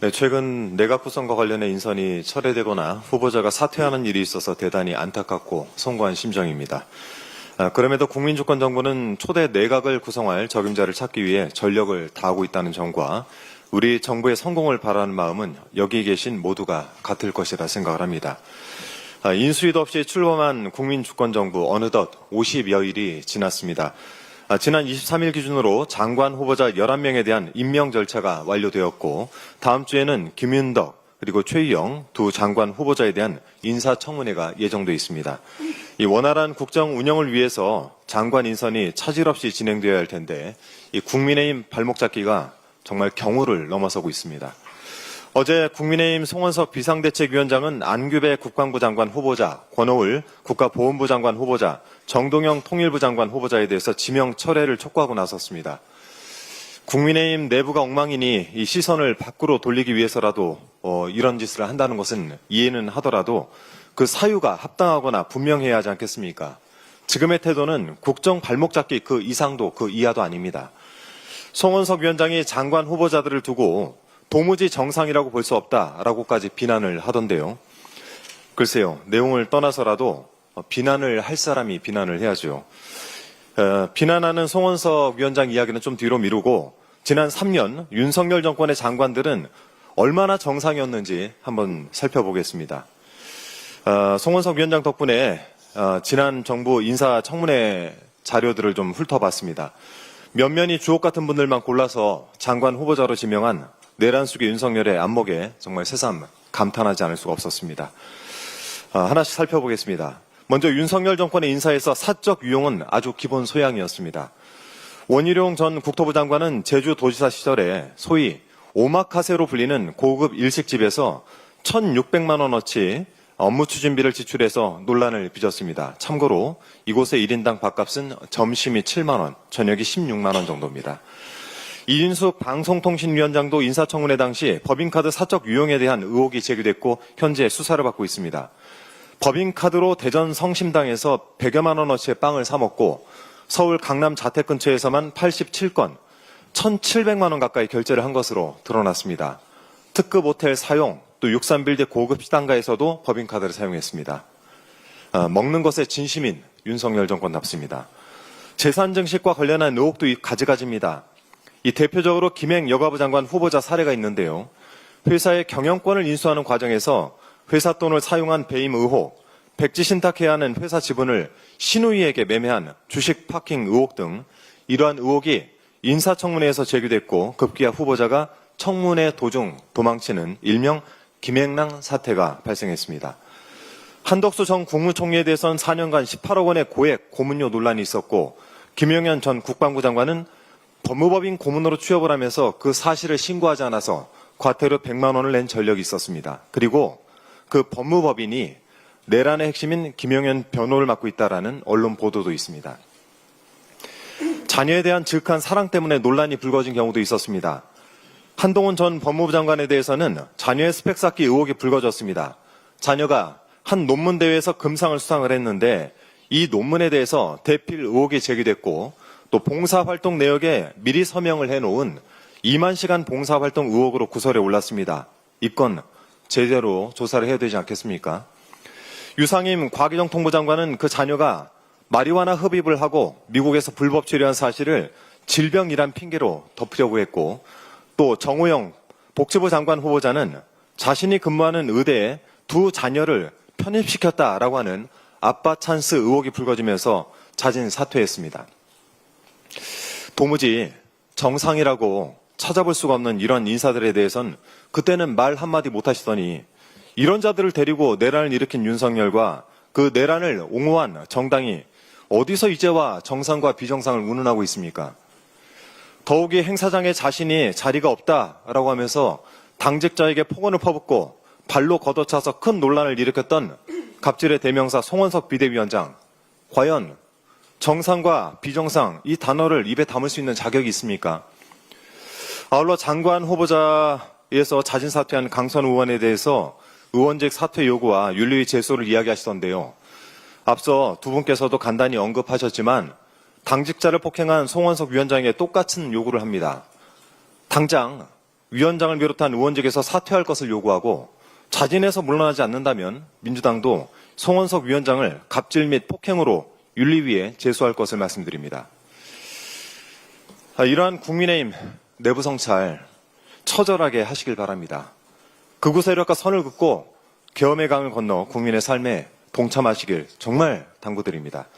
네, 최근 내각 구성과 관련해 인선이 철회되거나 후보자가 사퇴하는 일이 있어서 대단히 안타깝고 송구한 심정입니다. 그럼에도 국민주권정부는 초대 내각을 구성할 적임자를 찾기 위해 전력을 다하고 있다는 점과 우리 정부의 성공을 바라는 마음은 여기 계신 모두가 같을 것이라 생각을 합니다. 인수위도 없이 출범한 국민주권정부 어느덧 50여일이 지났습니다. 지난 23일 기준으로 장관 후보자 11명에 대한 임명 절차가 완료되었고 다음 주에는 김윤덕 그리고 최희영 두 장관 후보자에 대한 인사청문회가 예정돼 있습니다. 이 원활한 국정 운영을 위해서 장관 인선이 차질 없이 진행되어야 할 텐데 이 국민의힘 발목 잡기가 정말 경우를 넘어서고 있습니다. 어제 국민의힘 송원석 비상대책위원장은 안규배 국방부 장관 후보자, 권오을 국가보훈부 장관 후보자, 정동영 통일부 장관 후보자에 대해서 지명 철회를 촉구하고 나섰습니다. 국민의힘 내부가 엉망이니 이 시선을 밖으로 돌리기 위해서라도 이런 짓을 한다는 것은 이해는 하더라도 그 사유가 합당하거나 분명해야 하지 않겠습니까? 지금의 태도는 국정 발목 잡기 그 이상도 그 이하도 아닙니다. 송원석 위원장이 장관 후보자들을 두고 도무지 정상이라고 볼 수 없다라고까지 비난을 하던데요. 글쎄요, 내용을 떠나서라도 비난을 할 사람이 비난을 해야죠. 비난하는 송원석 위원장 이야기는 좀 뒤로 미루고 지난 3년 윤석열 정권의 장관들은 얼마나 정상이었는지 한번 살펴보겠습니다. 송원석 위원장 덕분에 지난 정부 인사청문회 자료들을 좀 훑어봤습니다. 면면이 주옥 같은 분들만 골라서 장관 후보자로 지명한 내란 속의 윤석열의 안목에 정말 새삼 감탄하지 않을 수가 없었습니다. 하나씩 살펴보겠습니다. 먼저 윤석열 정권의 인사에서 사적 유용은 아주 기본 소양이었습니다. 원희룡 전 국토부 장관은 제주도지사 시절에 소위 오마카세로 불리는 고급 일식집에서 1,600만 원어치 업무 추진비를 지출해서 논란을 빚었습니다. 참고로 이곳의 1인당 밥값은 점심이 7만 원, 저녁이 16만 원 정도입니다. 이인숙 방송통신위원장도 인사청문회 당시 법인카드 사적 유용에 대한 의혹이 제기됐고 현재 수사를 받고 있습니다. 법인카드로 대전 성심당에서 100여만 원어치의 빵을 사 먹고 서울 강남 자택 근처에서만 87건, 1,700만 원 가까이 결제를 한 것으로 드러났습니다. 특급 호텔 사용, 또 63빌드 고급 시당가에서도 법인카드를 사용했습니다. 먹는 것에 진심인 윤석열 정권답습니다. 재산 증식과 관련한 의혹도 가지가지입니다. 이 대표적으로 김행 여가부 장관 후보자 사례가 있는데요. 회사의 경영권을 인수하는 과정에서 회사 돈을 사용한 배임 의혹, 백지 신탁해야 하는 회사 지분을 신우이에게 매매한 주식 파킹 의혹 등 이러한 의혹이 인사청문회에서 제기됐고 급기야 후보자가 청문회 도중 도망치는 일명 김행랑 사태가 발생했습니다. 한덕수 전 국무총리에 대해서는 4년간 18억 원의 고액 고문료 논란이 있었고 김용현 전 국방부 장관은 법무법인 고문으로 취업을 하면서 그 사실을 신고하지 않아서 과태료 100만 원을 낸 전력이 있었습니다. 그리고 그 법무법인이 내란의 핵심인 김용현 변호를 맡고 있다라는 언론 보도도 있습니다. 자녀에 대한 즉한 사랑 때문에 논란이 불거진 경우도 있었습니다. 한동훈 전 법무부 장관에 대해서는 자녀의 스펙 쌓기 의혹이 불거졌습니다. 자녀가 한 논문 대회에서 금상을 수상을 했는데 이 논문에 대해서 대필 의혹이 제기됐고 또 봉사활동 내역에 미리 서명을 해놓은 2만 시간 봉사활동 의혹으로 구설에 올랐습니다. 이 건 제대로 조사를 해야 되지 않겠습니까? 유상임 과기정통부 장관은 그 자녀가 마리화나 흡입을 하고 미국에서 불법 치료한 사실을 질병이란 핑계로 덮으려고 했고 또 정호영 복지부 장관 후보자는 자신이 근무하는 의대에 두 자녀를 편입시켰다라고 하는 아빠 찬스 의혹이 불거지면서 자진 사퇴했습니다. 도무지 정상이라고 찾아볼 수가 없는 이런 인사들에 대해선 그때는 말 한마디 못하시더니 이런 자들을 데리고 내란을 일으킨 윤석열과 그 내란을 옹호한 정당이 어디서 이제와 정상과 비정상을 운운하고 있습니까? 더욱이 행사장에 자신이 자리가 없다라고 하면서 당직자에게 폭언을 퍼붓고 발로 걷어차서 큰 논란을 일으켰던 갑질의 대명사 송원석 비대위원장, 과연 정상과 비정상 이 단어를 입에 담을 수 있는 자격이 있습니까? 아울러 장관 후보자에서 자진 사퇴한 강선 의원에 대해서 의원직 사퇴 요구와 윤리위 제소를 이야기하시던데요. 앞서 두 분께서도 간단히 언급하셨지만 당직자를 폭행한 송원석 위원장에게 똑같은 요구를 합니다. 당장 위원장을 비롯한 의원직에서 사퇴할 것을 요구하고 자진해서 물러나지 않는다면 민주당도 송원석 위원장을 갑질 및 폭행으로 윤리위에 제소할 것을 말씀드립니다. 이러한 국민의힘 내부 성찰 처절하게 하시길 바랍니다. 극우 세력과 선을 긋고 계엄의 강을 건너 국민의 삶에 동참하시길 정말 당부드립니다.